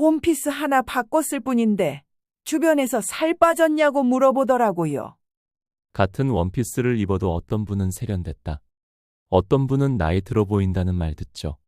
원피스 하나 바꿨을 뿐인데 주변에서 살 빠졌냐고 물어보더라고요. 같은 원피스를 입어도 어떤 분은 세련됐다. 어떤 분은 나이 들어 보인다는 말 듣죠.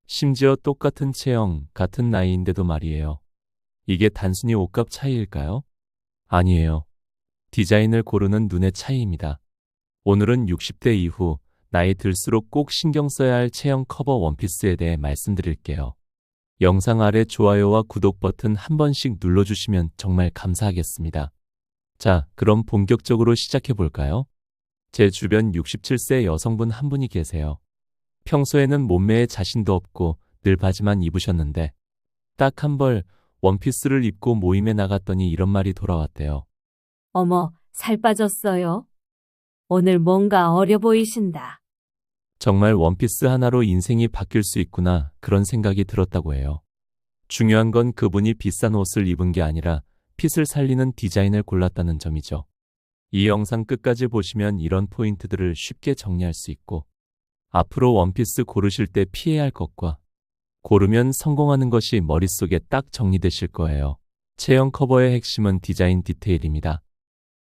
심지어 똑같은 체형, 같은 나이인데도 말이에요. 이게 단순히 옷값 차이일까요? 아니에요. 디자인을 고르는 눈의 차이입니다. 오늘은 60대 이후 나이 들수록 꼭 신경 써야 할 체형 커버 원피스에 대해 말씀드릴게요. 영상 아래 좋아요와 구독 버튼 한 번씩 눌러주시면 정말 감사하겠습니다. 자, 그럼 본격적으로 시작해 볼까요? 제 주변 67세 여성분 한 분이 계세요. 평소에는 몸매에 자신도 없고 늘 바지만 입으셨는데 딱 한 벌 원피스를 입고 모임에 나갔더니 이런 말이 돌아왔대요. 어머, 살 빠졌어요? 오늘 뭔가 어려 보이신다. 정말 원피스 하나로 인생이 바뀔 수 있구나 그런 생각이 들었다고 해요. 중요한 건 그분이 비싼 옷을 입은 게 아니라 핏을 살리는 디자인을 골랐다는 점이죠. 이 영상 끝까지 보시면 이런 포인트들을 쉽게 정리할 수 있고 앞으로 원피스 고르실 때 피해야 할 것과 고르면 성공하는 것이 머릿속에 딱 정리되실 거예요. 체형 커버의 핵심은 디자인 디테일입니다.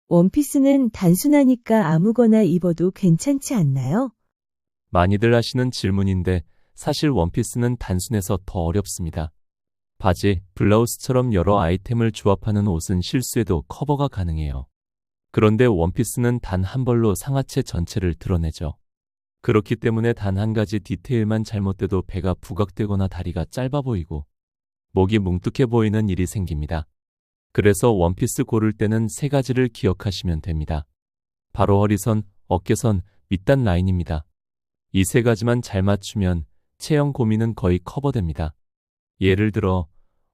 원피스는 단순하니까 아무거나 입어도 괜찮지 않나요? 많이들 하시는 질문인데 사실 원피스는 단순해서 더 어렵습니다. 바지, 블라우스처럼 여러 아이템을 조합하는 옷은 실수해도 커버가 가능해요. 그런데 원피스는 단 한 벌로 상하체 전체를 드러내죠. 그렇기 때문에 단 한 가지 디테일만 잘못돼도 배가 부각되거나 다리가 짧아 보이고 목이 뭉툭해 보이는 일이 생깁니다. 그래서 원피스 고를 때는 세 가지를 기억하시면 됩니다. 바로 허리선, 어깨선, 밑단 라인입니다. 이 세 가지만 잘 맞추면 체형 고민은 거의 커버됩니다. 예를 들어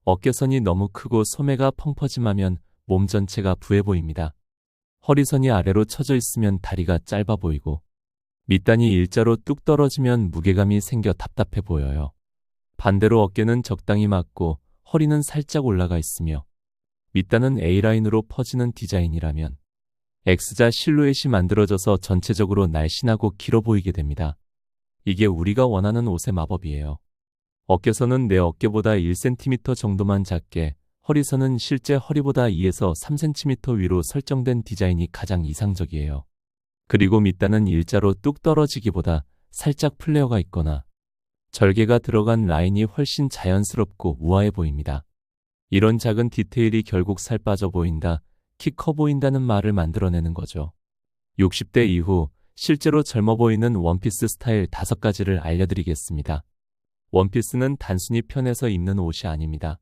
어깨선이 너무 크고 소매가 펑퍼짐하면 몸 전체가 부해 보입니다. 허리선이 아래로 처져 있으면 다리가 짧아 보이고 밑단이 일자로 뚝 떨어지면 무게감이 생겨 답답해 보여요. 반대로 어깨는 적당히 맞고 허리는 살짝 올라가 있으며 밑단은 A라인으로 퍼지는 디자인이라면 X자 실루엣이 만들어져서 전체적으로 날씬하고 길어 보이게 됩니다. 이게 우리가 원하는 옷의 마법이에요. 어깨선은 내 어깨보다 1cm 정도만 작게, 허리선은 실제 허리보다 2에서 3cm 위로 설정된 디자인이 가장 이상적이에요. 그리고 밑단은 일자로 뚝 떨어지기보다 살짝 플레어가 있거나 절개가 들어간 라인이 훨씬 자연스럽고 우아해 보입니다. 이런 작은 디테일이 결국 살 빠져 보인다, 키 커 보인다는 말을 만들어내는 거죠. 60대 이후 실제로 젊어 보이는 원피스 스타일 5가지를 알려드리겠습니다. 원피스는 단순히 편해서 입는 옷이 아닙니다.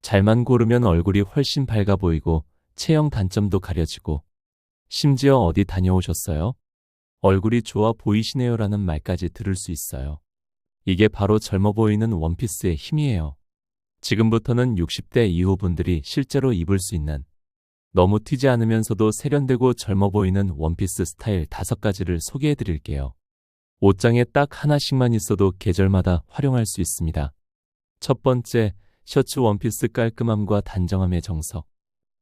잘만 고르면 얼굴이 훨씬 밝아 보이고 체형 단점도 가려지고 심지어 어디 다녀오셨어요? 얼굴이 좋아 보이시네요 라는 말까지 들을 수 있어요. 이게 바로 젊어 보이는 원피스의 힘이에요. 지금부터는 60대 이후 분들이 실제로 입을 수 있는 너무 튀지 않으면서도 세련되고 젊어 보이는 원피스 스타일 5가지를 소개해 드릴게요. 옷장에 딱 하나씩만 있어도 계절마다 활용할 수 있습니다. 첫 번째, 셔츠 원피스 깔끔함과 단정함의 정석.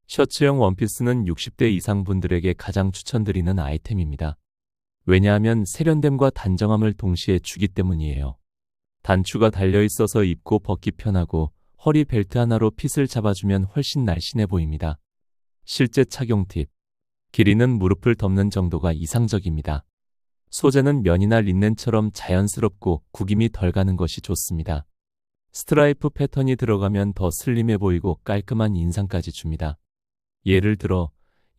셔츠형 원피스는 60대 이상 분들에게 가장 추천드리는 아이템입니다. 왜냐하면 세련됨과 단정함을 동시에 주기 때문이에요. 단추가 달려있어서 입고 벗기 편하고 허리 벨트 하나로 핏을 잡아주면 훨씬 날씬해 보입니다. 실제 착용 팁. 길이는 무릎을 덮는 정도가 이상적입니다. 소재는 면이나 린넨처럼 자연스럽고 구김이 덜 가는 것이 좋습니다. 스트라이프 패턴이 들어가면 더 슬림해 보이고 깔끔한 인상까지 줍니다. 예를 들어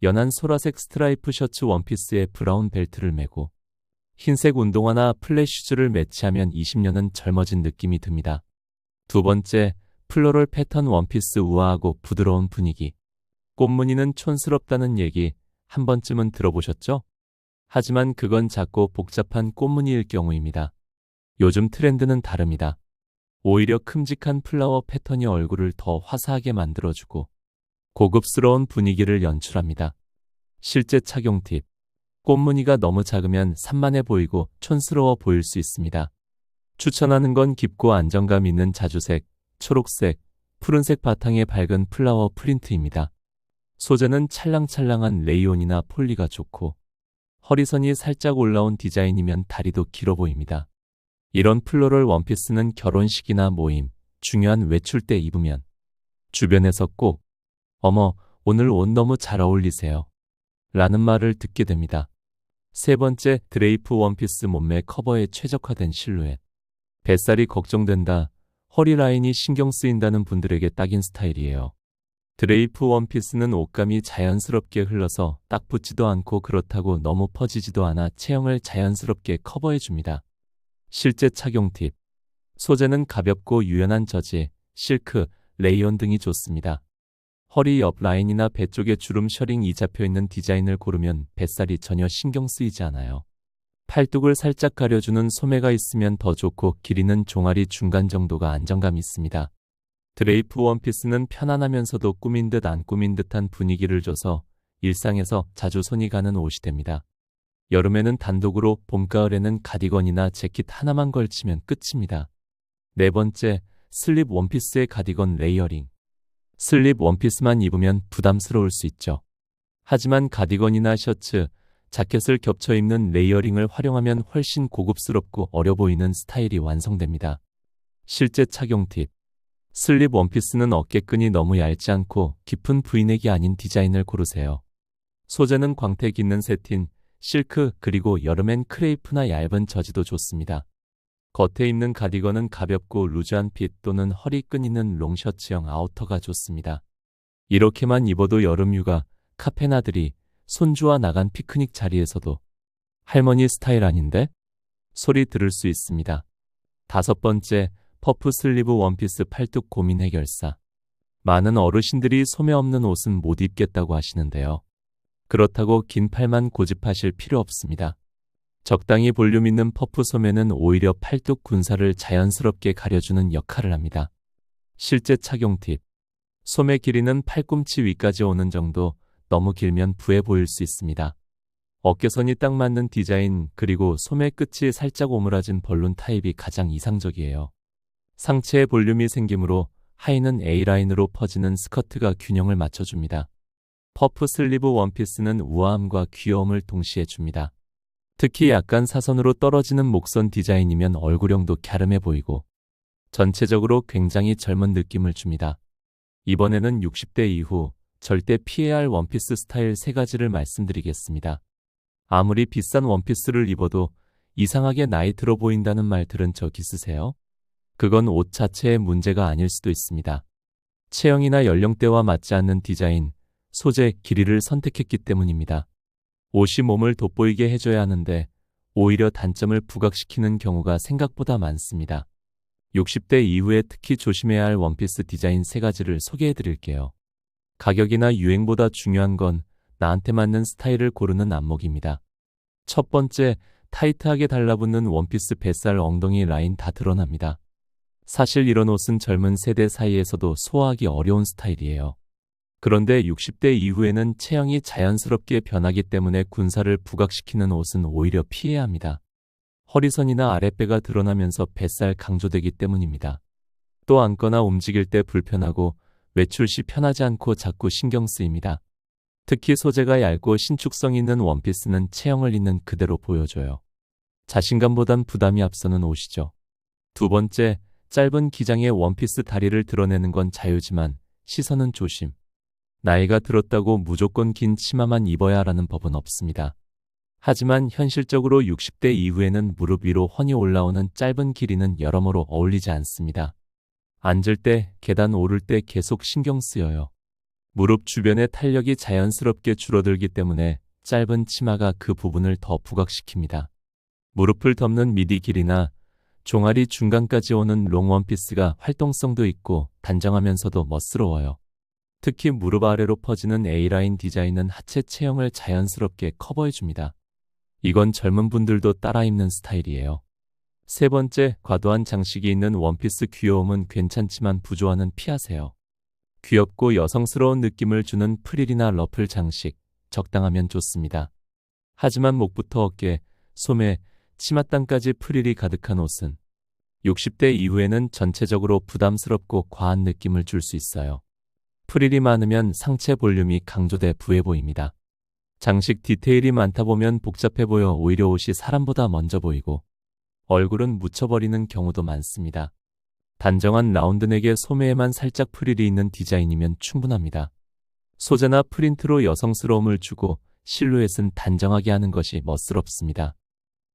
연한 소라색 스트라이프 셔츠 원피스에 브라운 벨트를 매고 흰색 운동화나 플랫 슈즈를 매치하면 20년은 젊어진 느낌이 듭니다. 두 번째, 플로럴 패턴 원피스 우아하고 부드러운 분위기. 꽃무늬는 촌스럽다는 얘기 한 번쯤은 들어보셨죠? 하지만 그건 작고 복잡한 꽃무늬일 경우입니다. 요즘 트렌드는 다릅니다. 오히려 큼직한 플라워 패턴이 얼굴을 더 화사하게 만들어주고 고급스러운 분위기를 연출합니다. 실제 착용 팁. 꽃무늬가 너무 작으면 산만해 보이고 촌스러워 보일 수 있습니다. 추천하는 건 깊고 안정감 있는 자주색, 초록색, 푸른색 바탕의 밝은 플라워 프린트입니다. 소재는 찰랑찰랑한 레이온이나 폴리가 좋고 허리선이 살짝 올라온 디자인이면 다리도 길어 보입니다. 이런 플로럴 원피스는 결혼식이나 모임, 중요한 외출 때 입으면 주변에서 꼭 어머, 오늘 옷 너무 잘 어울리세요. 라는 말을 듣게 됩니다. 세 번째, 드레이프 원피스 몸매 커버에 최적화된 실루엣. 뱃살이 걱정된다, 허리 라인이 신경 쓰인다는 분들에게 딱인 스타일이에요. 드레이프 원피스는 옷감이 자연스럽게 흘러서 딱 붙지도 않고 그렇다고 너무 퍼지지도 않아 체형을 자연스럽게 커버해줍니다. 실제 착용 팁. 소재는 가볍고 유연한 저지, 실크, 레이온 등이 좋습니다. 허리 옆 라인이나 배 쪽에 주름 셔링이 잡혀있는 디자인을 고르면 뱃살이 전혀 신경 쓰이지 않아요. 팔뚝을 살짝 가려주는 소매가 있으면 더 좋고 길이는 종아리 중간 정도가 안정감 있습니다. 드레이프 원피스는 편안하면서도 꾸민 듯 안 꾸민 듯한 분위기를 줘서 일상에서 자주 손이 가는 옷이 됩니다. 여름에는 단독으로, 봄가을에는 가디건이나 재킷 하나만 걸치면 끝입니다. 네 번째, 슬립 원피스의 가디건 레이어링. 슬립 원피스만 입으면 부담스러울 수 있죠. 하지만 가디건이나 셔츠, 자켓을 겹쳐 입는 레이어링을 활용하면 훨씬 고급스럽고 어려 보이는 스타일이 완성됩니다. 실제 착용 팁. 슬립 원피스는 어깨끈이 너무 얇지 않고 깊은 브이넥이 아닌 디자인을 고르세요. 소재는 광택 있는 세틴, 실크, 그리고 여름엔 크레이프나 얇은 저지도 좋습니다. 겉에 입는 가디건은 가볍고 루즈한 핏 또는 허리끈 있는 롱셔츠형 아우터가 좋습니다. 이렇게만 입어도 여름 휴가, 카페 나들이, 손주와 나간 피크닉 자리에서도 할머니 스타일 아닌데? 소리 들을 수 있습니다. 다섯 번째, 퍼프 슬리브 원피스 팔뚝 고민 해결사. 많은 어르신들이 소매 없는 옷은 못 입겠다고 하시는데요. 그렇다고 긴 팔만 고집하실 필요 없습니다. 적당히 볼륨 있는 퍼프 소매는 오히려 팔뚝 군살을 자연스럽게 가려주는 역할을 합니다. 실제 착용 팁. 소매 길이는 팔꿈치 위까지 오는 정도, 너무 길면 부해 보일 수 있습니다. 어깨선이 딱 맞는 디자인, 그리고 소매 끝이 살짝 오므라진 벌룬 타입이 가장 이상적이에요. 상체에 볼륨이 생기므로 하의는 A라인으로 퍼지는 스커트가 균형을 맞춰줍니다. 퍼프 슬리브 원피스는 우아함과 귀여움을 동시에 줍니다. 특히 약간 사선으로 떨어지는 목선 디자인이면 얼굴형도 갸름해 보이고 전체적으로 굉장히 젊은 느낌을 줍니다. 이번에는 60대 이후 절대 피해야 할 원피스 스타일 3가지를 말씀드리겠습니다. 아무리 비싼 원피스를 입어도 이상하게 나이 들어 보인다는 말 들은 적 있으세요? 그건 옷 자체의 문제가 아닐 수도 있습니다. 체형이나 연령대와 맞지 않는 디자인, 소재, 길이를 선택했기 때문입니다. 옷이 몸을 돋보이게 해줘야 하는데 오히려 단점을 부각시키는 경우가 생각보다 많습니다. 60대 이후에 특히 조심해야 할 원피스 디자인 3가지를 소개해 드릴게요. 가격이나 유행보다 중요한 건 나한테 맞는 스타일을 고르는 안목입니다. 첫 번째, 타이트하게 달라붙는 원피스. 뱃살, 엉덩이 라인 다 드러납니다. 사실 이런 옷은 젊은 세대 사이에서도 소화하기 어려운 스타일이에요. 그런데 60대 이후에는 체형이 자연스럽게 변하기 때문에 군살을 부각시키는 옷은 오히려 피해야 합니다. 허리선이나 아랫배가 드러나면서 뱃살 강조되기 때문입니다. 또 앉거나 움직일 때 불편하고 외출 시 편하지 않고 자꾸 신경 쓰입니다. 특히 소재가 얇고 신축성 있는 원피스는 체형을 있는 그대로 보여줘요. 자신감보단 부담이 앞서는 옷이죠. 두 번째, 짧은 기장의 원피스. 다리를 드러내는 건 자유지만 시선은 조심. 나이가 들었다고 무조건 긴 치마만 입어야 하라는 법은 없습니다. 하지만 현실적으로 60대 이후에는 무릎 위로 훤히 올라오는 짧은 길이는 여러모로 어울리지 않습니다. 앉을 때, 계단 오를 때 계속 신경 쓰여요. 무릎 주변의 탄력이 자연스럽게 줄어들기 때문에 짧은 치마가 그 부분을 더 부각시킵니다. 무릎을 덮는 미디 길이나 종아리 중간까지 오는 롱 원피스가 활동성도 있고 단정하면서도 멋스러워요. 특히 무릎 아래로 퍼지는 A라인 디자인은 하체 체형을 자연스럽게 커버해줍니다. 이건 젊은 분들도 따라 입는 스타일이에요. 세 번째, 과도한 장식이 있는 원피스. 귀여움은 괜찮지만 부조화는 피하세요. 귀엽고 여성스러운 느낌을 주는 프릴이나 러플 장식, 적당하면 좋습니다. 하지만 목부터 어깨, 소매, 치맛단까지 프릴이 가득한 옷은 60대 이후에는 전체적으로 부담스럽고 과한 느낌을 줄 수 있어요. 프릴이 많으면 상체 볼륨이 강조돼 부해 보입니다. 장식 디테일이 많다 보면 복잡해 보여 오히려 옷이 사람보다 먼저 보이고 얼굴은 묻혀버리는 경우도 많습니다. 단정한 라운드넥에 소매에만 살짝 프릴이 있는 디자인이면 충분합니다. 소재나 프린트로 여성스러움을 주고 실루엣은 단정하게 하는 것이 멋스럽습니다.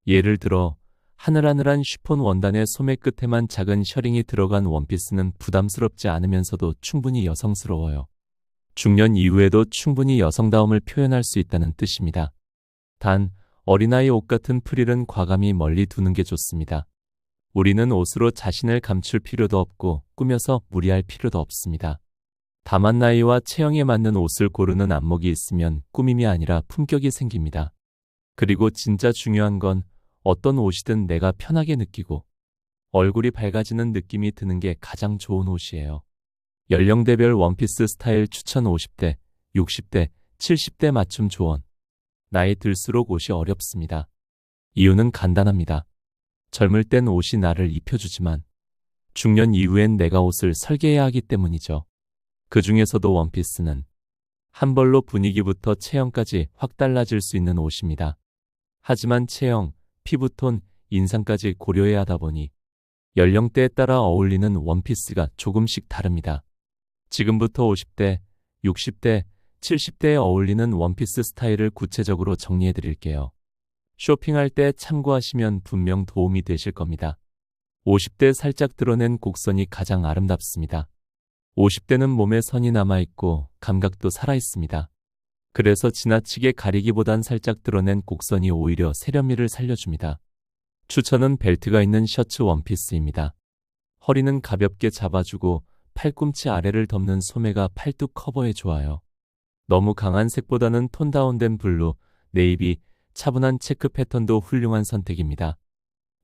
예를 들어 하늘하늘한 쉬폰 원단의 소매 끝에만 작은 셔링이 들어간 원피스는 부담스럽지 않으면서도 충분히 여성스러워요. 중년 이후에도 충분히 여성다움을 표현할 수 있다는 뜻입니다. 단, 어린아이 옷 같은 프릴은 과감히 멀리 두는 게 좋습니다. 우리는 옷으로 자신을 감출 필요도 없고 꾸며서 무리할 필요도 없습니다. 다만 나이와 체형에 맞는 옷을 고르는 안목이 있으면 꾸밈이 아니라 품격이 생깁니다. 그리고 진짜 중요한 건 어떤 옷이든 내가 편하게 느끼고 얼굴이 밝아지는 느낌이 드는 게 가장 좋은 옷이에요. 연령대별 원피스 스타일 추천 50대, 60대, 70대 맞춤 조언. 나이 들수록 옷이 어렵습니다. 이유는 간단합니다. 젊을 땐 옷이 나를 입혀주지만 중년 이후엔 내가 옷을 설계해야 하기 때문이죠. 그 중에서도 원피스는 한 벌로 분위기부터 체형까지 확 달라질 수 있는 옷입니다. 하지만 체형, 피부톤, 인상까지 고려해야 하다 보니 연령대에 따라 어울리는 원피스가 조금씩 다릅니다. 지금부터 50대, 60대, 70대에 어울리는 원피스 스타일을 구체적으로 정리해 드릴게요. 쇼핑할 때 참고하시면 분명 도움이 되실 겁니다. 50대 살짝 드러낸 곡선이 가장 아름답습니다. 50대는 몸에 선이 남아있고 감각도 살아있습니다. 그래서 지나치게 가리기보단 살짝 드러낸 곡선이 오히려 세련미를 살려줍니다. 추천은 벨트가 있는 셔츠 원피스입니다. 허리는 가볍게 잡아주고 팔꿈치 아래를 덮는 소매가 팔뚝 커버에 좋아요. 너무 강한 색보다는 톤 다운된 블루, 네이비, 차분한 체크 패턴도 훌륭한 선택입니다.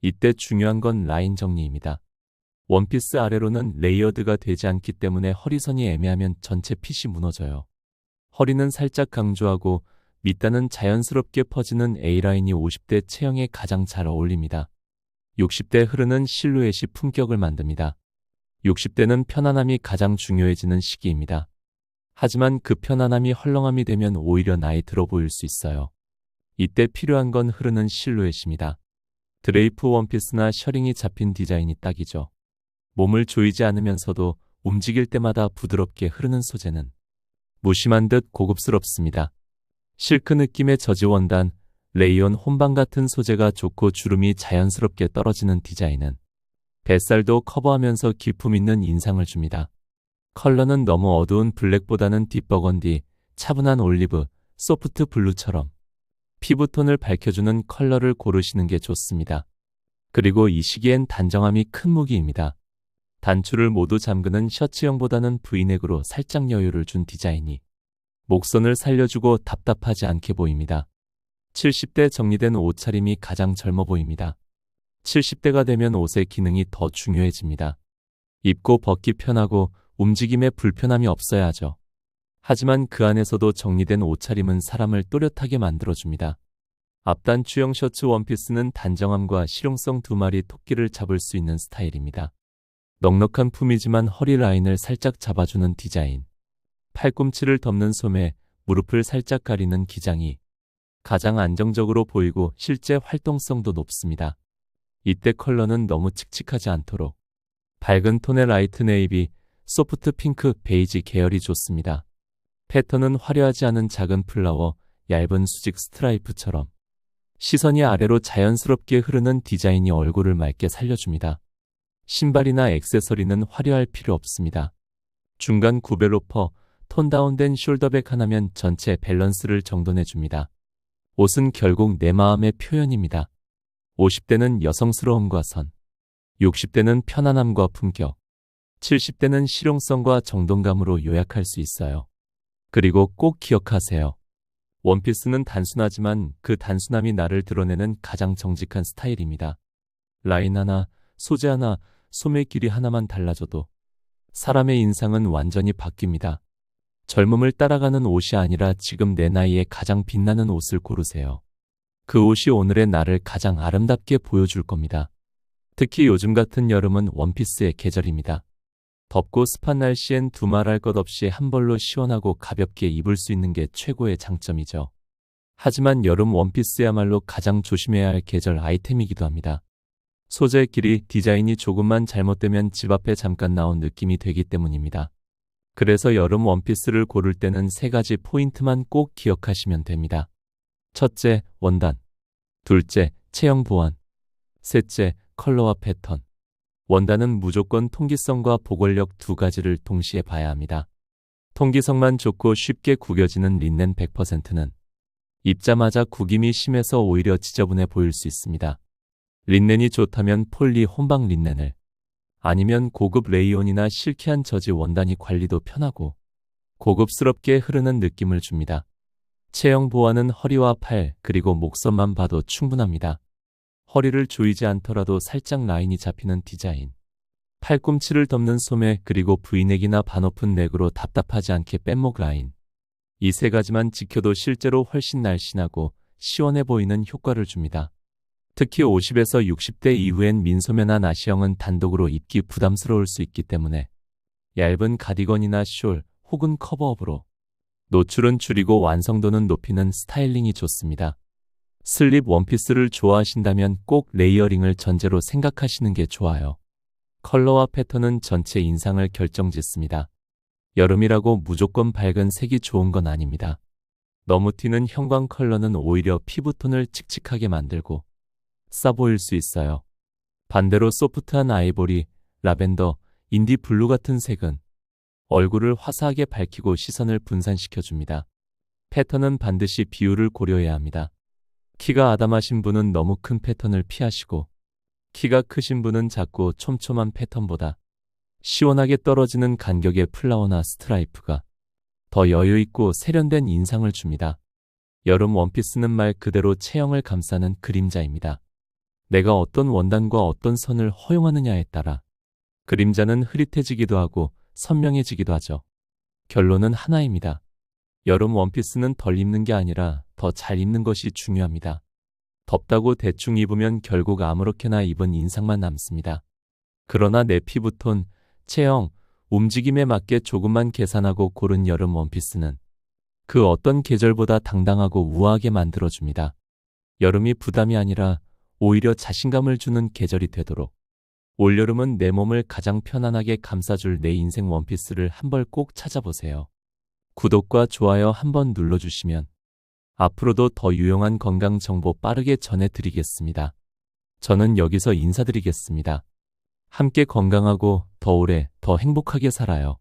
이때 중요한 건 라인 정리입니다. 원피스 아래로는 레이어드가 되지 않기 때문에 허리선이 애매하면 전체 핏이 무너져요. 허리는 살짝 강조하고 밑단은 자연스럽게 퍼지는 A라인이 50대 체형에 가장 잘 어울립니다. 60대 흐르는 실루엣이 품격을 만듭니다. 60대는 편안함이 가장 중요해지는 시기입니다. 하지만 그 편안함이 헐렁함이 되면 오히려 나이 들어 보일 수 있어요. 이때 필요한 건 흐르는 실루엣입니다. 드레이프 원피스나 셔링이 잡힌 디자인이 딱이죠. 몸을 조이지 않으면서도 움직일 때마다 부드럽게 흐르는 소재는 무심한 듯 고급스럽습니다. 실크 느낌의 저지 원단, 레이온 혼방 같은 소재가 좋고 주름이 자연스럽게 떨어지는 디자인은 뱃살도 커버하면서 기품 있는 인상을 줍니다. 컬러는 너무 어두운 블랙보다는 딥버건디, 차분한 올리브, 소프트 블루처럼 피부톤을 밝혀주는 컬러를 고르시는 게 좋습니다. 그리고 이 시기엔 단정함이 큰 무기입니다. 단추를 모두 잠그는 셔츠형보다는 브이넥으로 살짝 여유를 준 디자인이 목선을 살려주고 답답하지 않게 보입니다. 70대 정리된 옷차림이 가장 젊어 보입니다. 70대가 되면 옷의 기능이 더 중요해집니다. 입고 벗기 편하고 움직임에 불편함이 없어야 하죠. 하지만 그 안에서도 정리된 옷차림은 사람을 또렷하게 만들어줍니다. 앞단추형 셔츠 원피스는 단정함과 실용성 두 마리 토끼를 잡을 수 있는 스타일입니다. 넉넉한 품이지만 허리 라인을 살짝 잡아주는 디자인, 팔꿈치를 덮는 소매, 무릎을 살짝 가리는 기장이 가장 안정적으로 보이고 실제 활동성도 높습니다. 이때 컬러는 너무 칙칙하지 않도록 밝은 톤의 라이트 네이비, 소프트 핑크, 베이지 계열이 좋습니다. 패턴은 화려하지 않은 작은 플라워, 얇은 수직 스트라이프처럼 시선이 아래로 자연스럽게 흐르는 디자인이 얼굴을 맑게 살려줍니다. 신발이나 액세서리는 화려할 필요 없습니다. 중간 구벨 로퍼, 톤 다운된 숄더백 하나면 전체 밸런스를 정돈해줍니다. 옷은 결국 내 마음의 표현입니다. 50대는 여성스러움과 선, 60대는 편안함과 품격, 70대는 실용성과 정돈감으로 요약할 수 있어요. 그리고 꼭 기억하세요. 원피스는 단순하지만 그 단순함이 나를 드러내는 가장 정직한 스타일입니다. 라인 하나, 소재 하나, 소매 길이 하나만 달라져도 사람의 인상은 완전히 바뀝니다. 젊음을 따라가는 옷이 아니라 지금 내 나이에 가장 빛나는 옷을 고르세요. 그 옷이 오늘의 나를 가장 아름답게 보여줄 겁니다. 특히 요즘 같은 여름은 원피스의 계절입니다. 덥고 습한 날씨엔 두말할 것 없이 한 벌로 시원하고 가볍게 입을 수 있는 게 최고의 장점이죠. 하지만 여름 원피스야말로 가장 조심해야 할 계절 아이템이기도 합니다. 소재 길이, 디자인이 조금만 잘못되면 집 앞에 잠깐 나온 느낌이 되기 때문입니다. 그래서 여름 원피스를 고를 때는 3가지 포인트만 꼭 기억하시면 됩니다. 첫째, 원단. 둘째, 체형 보완. 셋째, 컬러와 패턴. 원단은 무조건 통기성과 보관력 2가지를 동시에 봐야 합니다. 통기성만 좋고 쉽게 구겨지는 린넨 100%는 입자마자 구김이 심해서 오히려 지저분해 보일 수 있습니다. 린넨이 좋다면 폴리 혼방 린넨을, 아니면 고급 레이온이나 실키한 저지 원단이 관리도 편하고 고급스럽게 흐르는 느낌을 줍니다. 체형 보완은 허리와 팔, 그리고 목선만 봐도 충분합니다. 허리를 조이지 않더라도 살짝 라인이 잡히는 디자인, 팔꿈치를 덮는 소매, 그리고 브이넥이나 반오픈 넥으로 답답하지 않게 뺀목 라인. 이 3가지만 지켜도 실제로 훨씬 날씬하고 시원해 보이는 효과를 줍니다. 특히 50에서 60대 이후엔 민소매나 나시형은 단독으로 입기 부담스러울 수 있기 때문에 얇은 가디건이나 숄 혹은 커버업으로 노출은 줄이고 완성도는 높이는 스타일링이 좋습니다. 슬립 원피스를 좋아하신다면 꼭 레이어링을 전제로 생각하시는 게 좋아요. 컬러와 패턴은 전체 인상을 결정짓습니다. 여름이라고 무조건 밝은 색이 좋은 건 아닙니다. 너무 튀는 형광 컬러는 오히려 피부톤을 칙칙하게 만들고 싸 보일 수 있어요. 반대로 소프트한 아이보리, 라벤더, 인디 블루 같은 색은 얼굴을 화사하게 밝히고 시선을 분산시켜줍니다. 패턴은 반드시 비율을 고려해야 합니다. 키가 아담하신 분은 너무 큰 패턴을 피하시고, 키가 크신 분은 작고 촘촘한 패턴보다 시원하게 떨어지는 간격의 플라워나 스트라이프가 더 여유있고 세련된 인상을 줍니다. 여름 원피스는 말 그대로 체형을 감싸는 그림자입니다. 내가 어떤 원단과 어떤 선을 허용하느냐에 따라 그림자는 흐릿해지기도 하고 선명해지기도 하죠. 결론은 하나입니다. 여름 원피스는 덜 입는 게 아니라 더 잘 입는 것이 중요합니다. 덥다고 대충 입으면 결국 아무렇게나 입은 인상만 남습니다. 그러나 내 피부톤, 체형, 움직임에 맞게 조금만 계산하고 고른 여름 원피스는 그 어떤 계절보다 당당하고 우아하게 만들어줍니다. 여름이 부담이 아니라 오히려 자신감을 주는 계절이 되도록 올여름은 내 몸을 가장 편안하게 감싸줄 내 인생 원피스를 한 벌 꼭 찾아보세요. 구독과 좋아요 한번 눌러주시면 앞으로도 더 유용한 건강 정보 빠르게 전해드리겠습니다. 저는 여기서 인사드리겠습니다. 함께 건강하고 더 오래 더 행복하게 살아요.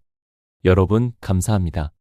여러분 감사합니다.